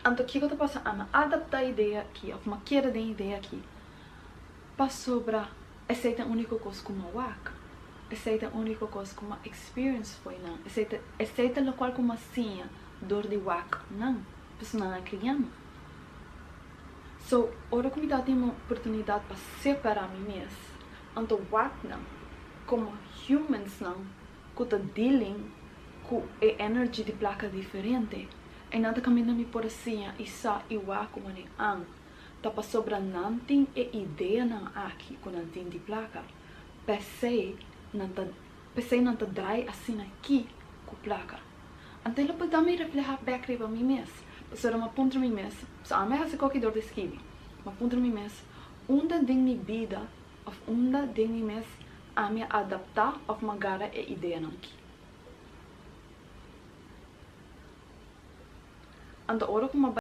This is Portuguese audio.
Então, o que eu tô passando? Adaptar a ideia aqui, uma queda de ideia aqui. Para sobra, aceita a única coisa como uma waka. Aceita a única coisa como uma experience foi, não. Aceita o qual como assim, dor de waka, não. Porque não é criança. So, ora que me dá uma oportunidade para separar mim mesmo. Então, waka não. Como humans não, que tá dealing com a energy de placa diferente. E nada caminha me por assim, e sa igual como nem an. Tá para sobra não tem a ideia não aqui com não tem de placa. Pensei não tá dry assim aqui com placa. Então ele pode me refletir back para mim mesmo. Porque eu me ponto mim mesmo. Se a minha qualquer dor de esquiva, me ponto mim mesmo. Onda de minha vida, ou onda de mim mesmo, a me adaptar ou uma gara a ideia não aqui. Então, ora como